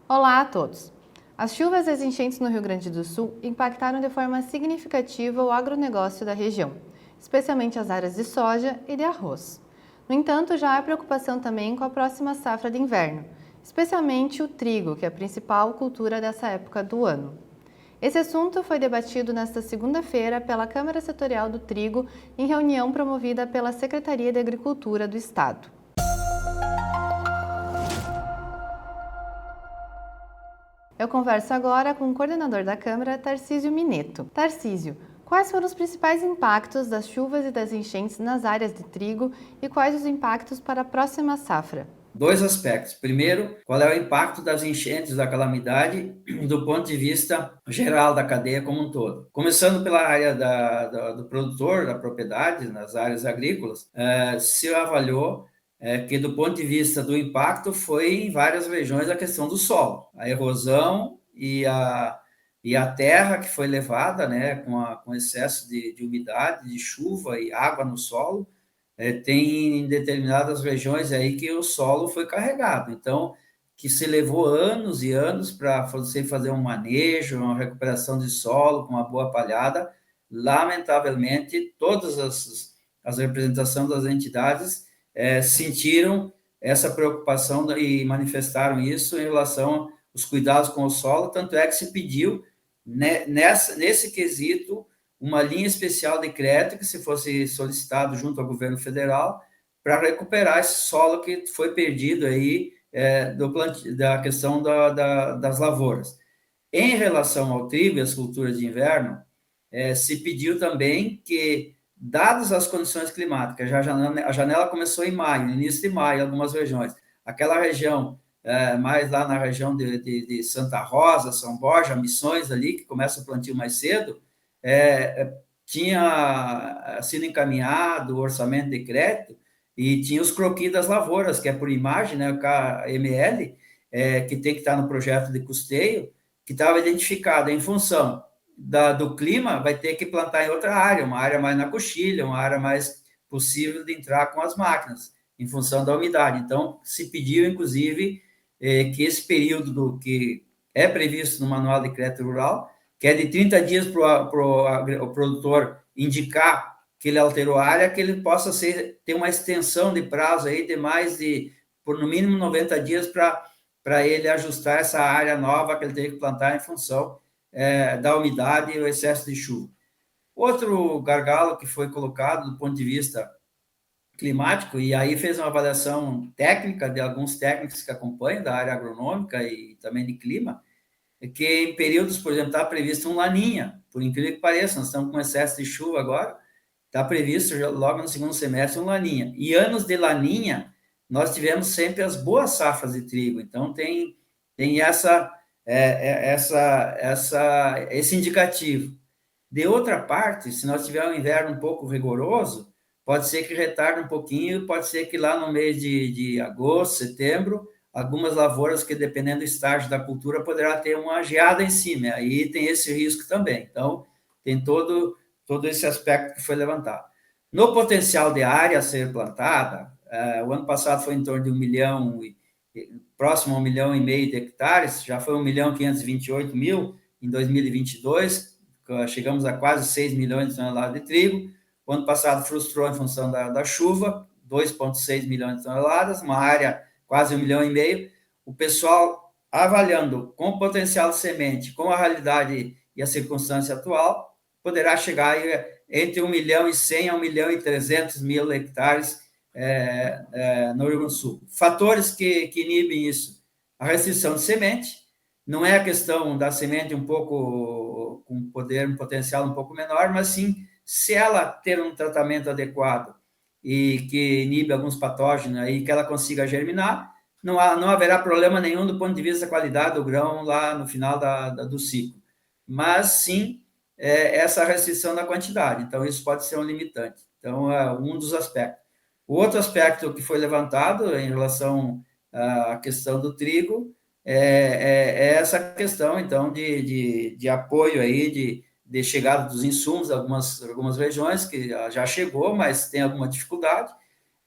Olá a todos! As chuvas e as enchentes no Rio Grande do Sul impactaram de forma significativa o agronegócio da região, especialmente as áreas de soja e de arroz. No entanto, já há preocupação também com a próxima safra de inverno, especialmente o trigo, que é a principal cultura dessa época do ano. Esse assunto foi debatido nesta segunda-feira pela Câmara Setorial do Trigo em reunião promovida pela Secretaria de Agricultura do Estado. Eu converso agora com o coordenador da Câmara, Tarcísio Mineto. Tarcísio, quais foram os principais impactos das chuvas e das enchentes nas áreas de trigo e quais os impactos para a próxima safra? Dois aspectos. Primeiro, qual é o impacto das enchentes, da calamidade, do ponto de vista geral da cadeia como um todo. Começando pela área do produtor, da propriedade, nas áreas agrícolas, se avaliou que, do ponto de vista do impacto, foi em várias regiões a questão do solo, a erosão e a terra que foi levada, né, com excesso de umidade, de chuva e água no solo. Tem determinadas regiões aí que o solo foi carregado, então, que se levou anos e anos para você fazer um manejo, uma recuperação de solo com uma boa palhada. Lamentavelmente, todas as representações das entidades sentiram essa preocupação e manifestaram isso em relação aos cuidados com o solo, tanto é que se pediu, né, nesse quesito, uma linha especial de crédito que se fosse solicitado junto ao governo federal para recuperar esse solo que foi perdido aí da questão das lavouras. Em relação ao trigo e às culturas de inverno, se pediu também que, dadas as condições climáticas, a janela começou em maio, no início de maio, em algumas regiões, aquela região, mais lá na região de Santa Rosa, São Borja, Missões ali, que começa o plantio mais cedo, tinha sido encaminhado o orçamento de crédito e tinha os croquis das lavouras, que é por imagem, né, o KML, que tem que estar no projeto de custeio, que estava identificado em função do clima, vai ter que plantar em outra área, uma área mais na coxilha, uma área mais possível de entrar com as máquinas, em função da umidade. Então, se pediu, inclusive, que esse período que é previsto no Manual de Crédito Rural, que é de 30 dias para o produtor indicar que ele alterou a área, que ele possa ter uma extensão de prazo aí de mais de, por no mínimo 90 dias para ele ajustar essa área nova que ele tem que plantar em função da umidade e o excesso de chuva. Outro gargalo que foi colocado do ponto de vista climático, e aí fez uma avaliação técnica de alguns técnicos que acompanham da área agronômica e também de clima, é que em períodos, por exemplo, está previsto um laninha, por incrível que pareça, nós estamos com excesso de chuva agora, está previsto logo no segundo semestre um laninha. E anos de laninha, nós tivemos sempre as boas safras de trigo, então tem esse indicativo. De outra parte, se nós tivermos um inverno um pouco rigoroso, pode ser que retarde um pouquinho, pode ser que lá no mês de agosto, setembro, algumas lavouras que, dependendo do estágio da cultura, poderá ter uma geada em cima, aí tem esse risco também. Então, tem todo esse aspecto que foi levantado. No potencial de área a ser plantada, o ano passado foi em torno de 1 milhão, próximo a 1,5 milhão de hectares, já foi 1.528.000 em 2022, chegamos a quase 6 milhões de toneladas de trigo. O ano passado frustrou em função da chuva, 2,6 milhões de toneladas, uma área quase 1,5 milhão. O pessoal avaliando com o potencial de semente, com a realidade e a circunstância atual, poderá chegar entre 1.100.000 a 1.300.000 hectares no Rio Grande do Sul. Fatores que inibem isso: a restrição de semente, não é a questão da semente um pouco com um potencial um pouco menor, mas sim se ela ter um tratamento adequado e que inibe alguns patógenos aí, que ela consiga germinar, não haverá problema nenhum do ponto de vista da qualidade do grão lá no final do ciclo. Mas sim essa restrição da quantidade, então isso pode ser um limitante. Então, é um dos aspectos. O outro aspecto que foi levantado em relação à questão do trigo é essa questão, então, de apoio aí, de chegada dos insumos, algumas regiões que já chegou, mas tem alguma dificuldade.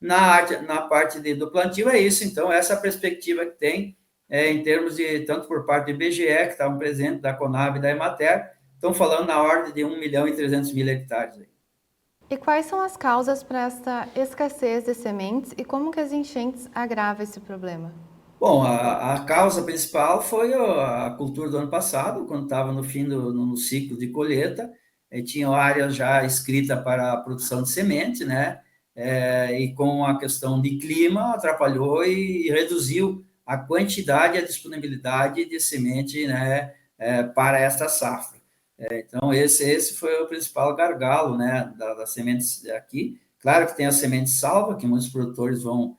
Na parte do plantio é isso, então, essa perspectiva que tem em termos de, tanto por parte do IBGE, que estavam presentes, da Conab e da Emater, estão falando na ordem de 1.300.000 hectares. E quais são as causas para essa escassez de sementes e como que as enchentes agravam esse problema? Bom, a causa principal foi a cultura do ano passado, quando estava no fim no ciclo de colheita, tinha área já escrita para a produção de semente, né? E com a questão de clima, atrapalhou e reduziu a quantidade e a disponibilidade de semente, né, para esta safra. Então, esse foi o principal gargalo, né, das sementes aqui. Claro que tem a semente salva, que muitos produtores vão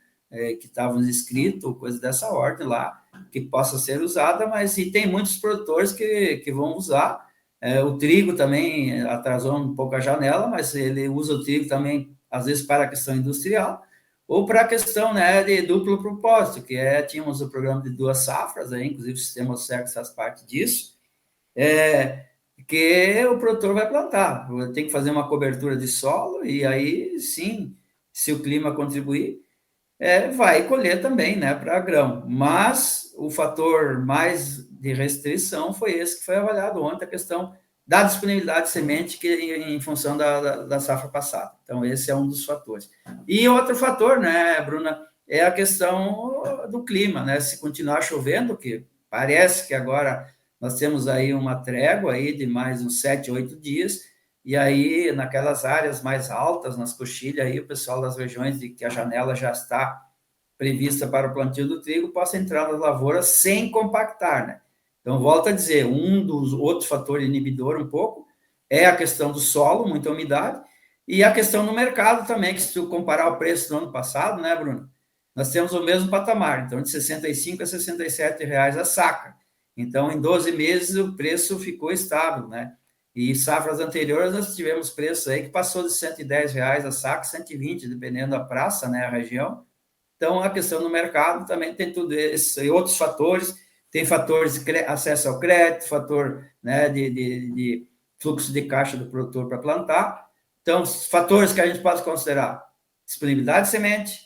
que estavam inscritos, coisa dessa ordem lá, que possa ser usada, mas e tem muitos produtores que vão usar. O trigo também atrasou um pouco a janela, mas ele usa o trigo também, às vezes, para a questão industrial, ou para a questão, né, de duplo propósito, que tínhamos o programa de 2 safras, aí, inclusive o Sistema Cerco faz parte disso, que o produtor vai plantar, tem que fazer uma cobertura de solo, e aí, sim, se o clima contribuir, vai colher também, né, para grão. Mas o fator mais de restrição foi esse que foi avaliado ontem, a questão da disponibilidade de semente que, em função da safra passada. Então, esse é um dos fatores. E outro fator, né, Bruna, é a questão do clima, né? Se continuar chovendo, que parece que agora nós temos aí uma trégua aí de mais uns 7, 8 dias, e aí, naquelas áreas mais altas, nas coxilhas, aí o pessoal das regiões de que a janela já está prevista para o plantio do trigo possa entrar nas lavouras sem compactar, né? Então, volto a dizer, um dos outros fatores inibidor um pouco é a questão do solo, muita umidade, e a questão do mercado também, que se tu comparar o preço do ano passado, né, Bruno? Nós temos o mesmo patamar, então de 65 a 67 reais a saca. Então, em 12 meses, o preço ficou estável, né? E safras anteriores nós tivemos preço aí que passou de 110 reais a saca, 120, dependendo da praça, né, a região. Então, a questão do mercado também tem tudo isso e outros fatores, tem fatores de acesso ao crédito, fator, né, de fluxo de caixa do produtor para plantar. Então, fatores que a gente pode considerar: disponibilidade de semente,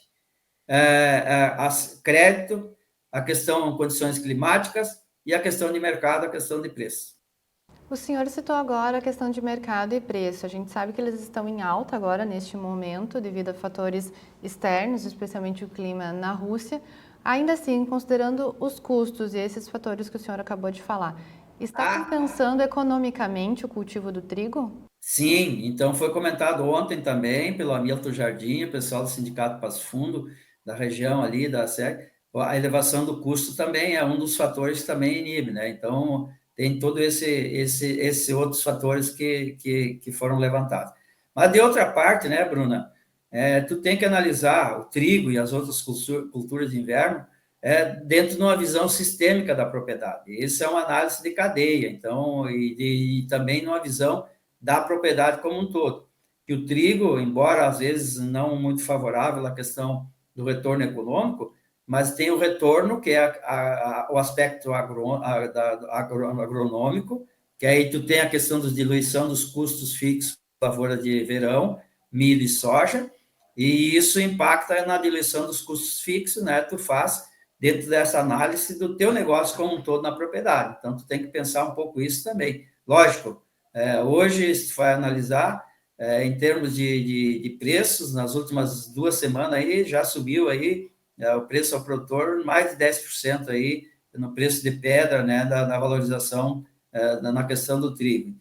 crédito, a questão de condições climáticas e a questão de mercado, a questão de preço. O senhor citou agora a questão de mercado e preço. A gente sabe que eles estão em alta agora, neste momento, devido a fatores externos, especialmente o clima na Rússia. Ainda assim, considerando os custos e esses fatores que o senhor acabou de falar, está compensando economicamente o cultivo do trigo? Sim, então foi comentado ontem também pelo Hamilton Jardim, o pessoal do Sindicato Passo Fundo, da região ali, da SEG, a elevação do custo também é um dos fatores que também inibe, né? Então, tem todo esse outros fatores que foram levantados. Mas, de outra parte, né, Bruna, tu tem que analisar o trigo e as outras culturas de inverno dentro de uma visão sistêmica da propriedade. Isso é uma análise de cadeia, então, e também numa visão da propriedade como um todo. Que o trigo, embora às vezes não muito favorável à questão do retorno econômico, mas tem o retorno, que é o aspecto agronômico, que aí tu tem a questão da diluição dos custos fixos da lavoura de verão, milho e soja, e isso impacta na diluição dos custos fixos, né? Tu faz dentro dessa análise do teu negócio como um todo na propriedade. Então, tu tem que pensar um pouco isso também. Lógico, hoje, se vai analisar, em termos de preços, nas últimas 2 semanas aí, já subiu aí o preço ao produtor mais de 10% aí no preço de pedra, né, da valorização na questão do trigo.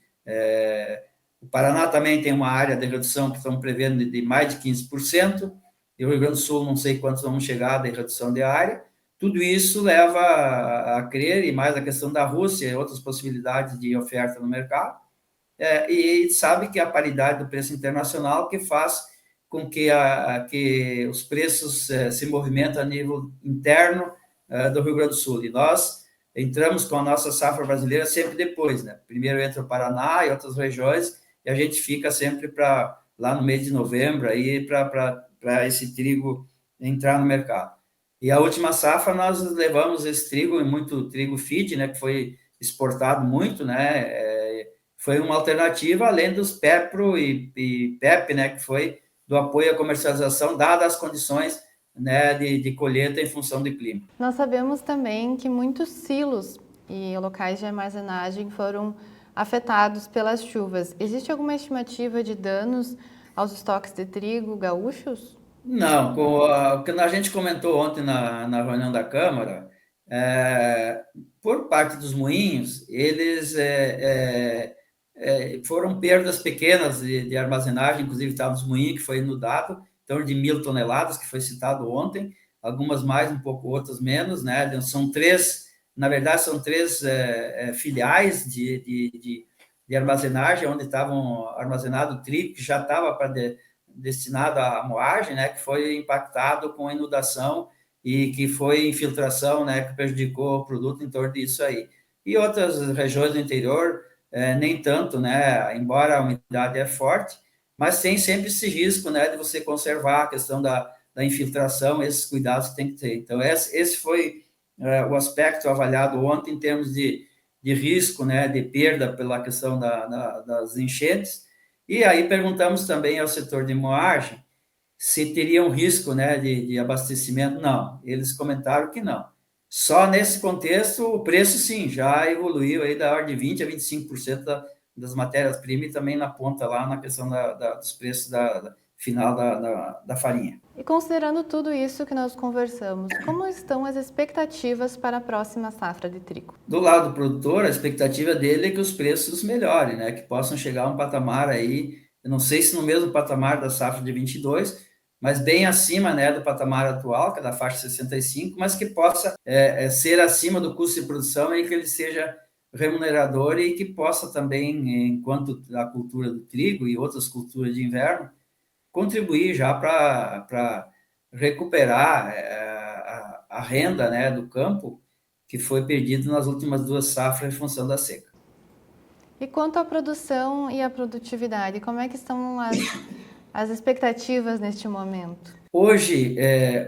O Paraná também tem uma área de redução que estão prevendo de mais de 15%, e o Rio Grande do Sul não sei quantos vão chegar de redução de área. Tudo isso leva a crer, e mais a questão da Rússia e outras possibilidades de oferta no mercado, e sabe que a paridade do preço internacional que faz com que os preços se movimentem a nível interno do Rio Grande do Sul. E nós entramos com a nossa safra brasileira sempre depois, né? Primeiro entra o Paraná e outras regiões, e a gente fica sempre lá no mês de novembro para esse trigo entrar no mercado. E a última safra nós levamos esse trigo, e muito trigo feed, né, que foi exportado muito, né, foi uma alternativa, além dos PEPRO e PEP, né, que foi do apoio à comercialização, dadas as condições né, de colheita em função do clima. Nós sabemos também que muitos silos e locais de armazenagem foram afetados pelas chuvas. Existe alguma estimativa de danos aos estoques de trigo gaúchos? Não, o que a gente comentou ontem na reunião da Câmara, por parte dos moinhos, eles foram perdas pequenas de armazenagem, inclusive estava nos moinhos, que foi inundado, em torno de 1.000 toneladas, que foi citado ontem, algumas mais, um pouco outras menos, né? São três, na verdade, são três filiais de armazenagem, onde estavam armazenado trigo, que já estava para destinado à moagem, né, que foi impactado com inundação e que foi infiltração, né, que prejudicou o produto em torno disso aí. E outras regiões do interior, nem tanto, né, embora a umidade é forte, mas tem sempre esse risco, né, de você conservar a questão da infiltração, esses cuidados que tem que ter. Então, esse foi o aspecto avaliado ontem em termos de risco, né, de perda pela questão das enchentes. E aí perguntamos também ao setor de moagem se teria um risco, né, de abastecimento. Não, eles comentaram que não. Só nesse contexto, o preço, sim, já evoluiu aí da ordem de 20% a 25% das matérias-primas e também na ponta lá na questão dos preços final da farinha. E considerando tudo isso que nós conversamos, como estão as expectativas para a próxima safra de trigo? Do lado do produtor, a expectativa dele é que os preços melhorem, né? Que possam chegar a um patamar aí, eu não sei se no mesmo patamar da safra de 22, mas bem acima, né, do patamar atual, que é da faixa 65, mas que possa ser acima do custo de produção e que ele seja remunerador e que possa também, enquanto a cultura do trigo e outras culturas de inverno, contribuir já para recuperar a renda, né, do campo que foi perdido nas últimas 2 safras em função da seca. E quanto à produção e à produtividade, como é que estão as expectativas neste momento? Hoje,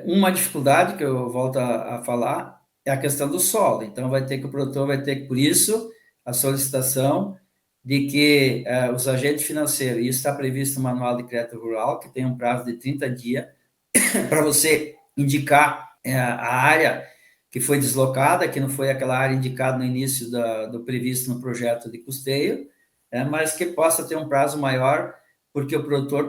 uma dificuldade que eu volto a falar é a questão do solo. Então, o produtor vai ter que, por isso, a solicitação de que os agentes financeiros, isso está previsto no Manual de Crédito Rural, que tem um prazo de 30 dias, para você indicar a área que foi deslocada, que não foi aquela área indicada no início do previsto no projeto de custeio, mas que possa ter um prazo maior, porque o produtor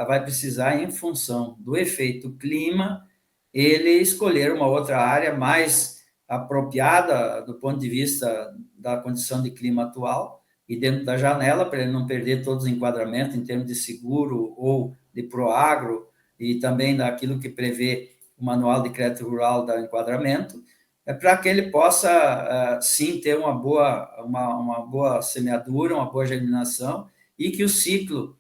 vai precisar, em função do efeito clima, ele escolher uma outra área mais apropriada do ponto de vista da condição de clima atual e dentro da janela, para ele não perder todos os enquadramentos em termos de seguro ou de proagro, e também daquilo que prevê o Manual de Crédito Rural do enquadramento, para que ele possa, sim, ter uma boa semeadura, uma boa germinação, e que o ciclo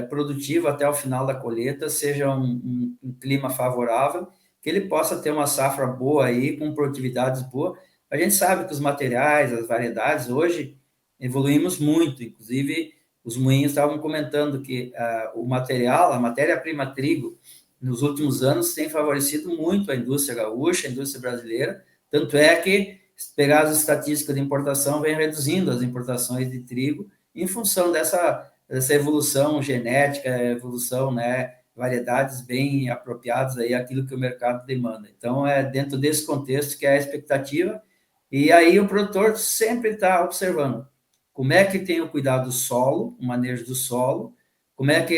produtivo até o final da colheita seja um clima favorável, que ele possa ter uma safra boa aí, com produtividades boas. A gente sabe que os materiais, as variedades, hoje evoluímos muito, inclusive os moinhos estavam comentando que o material, a matéria-prima trigo, nos últimos anos tem favorecido muito a indústria gaúcha, a indústria brasileira, tanto é que, se pegar as estatísticas de importação, vem reduzindo as importações de trigo em função dessa evolução genética, evolução, né, variedades bem apropriadas aí àquilo que o mercado demanda. Então, é dentro desse contexto que é a expectativa, e aí o produtor sempre está observando como é que tem o cuidado do solo, o manejo do solo, como é que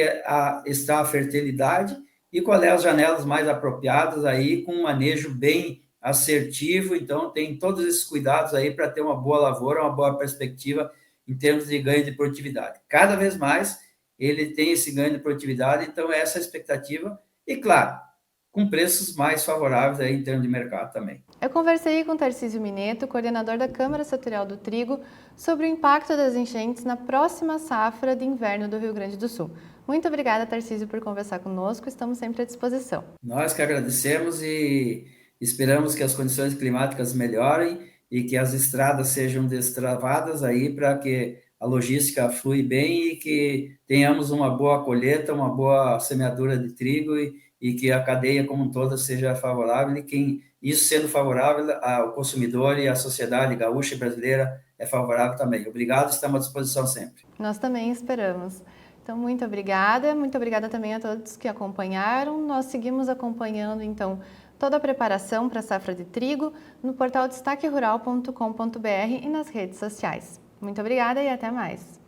está a fertilidade e qual é as janelas mais apropriadas aí com um manejo bem assertivo. Então, tem todos esses cuidados aí para ter uma boa lavoura, uma boa perspectiva em termos de ganho de produtividade. Cada vez mais ele tem esse ganho de produtividade, então essa é a expectativa e, claro, com preços mais favoráveis aí em termos de mercado também. Eu conversei com o Tarcísio Mineto, coordenador da Câmara Setorial do Trigo, sobre o impacto das enchentes na próxima safra de inverno do Rio Grande do Sul. Muito obrigada, Tarcísio, por conversar conosco. Estamos sempre à disposição. Nós que agradecemos e esperamos que as condições climáticas melhorem e que as estradas sejam destravadas aí para que a logística flui bem e que tenhamos uma boa colheita, uma boa semeadura de trigo e que a cadeia como um todo seja favorável, e isso sendo favorável ao consumidor e à sociedade gaúcha e brasileira é favorável também. Obrigado, estamos à disposição sempre. Nós também esperamos. Então, muito obrigada também a todos que acompanharam. Nós seguimos acompanhando, então, toda a preparação para a safra de trigo no portal destaquerural.com.br e nas redes sociais. Muito obrigada e até mais!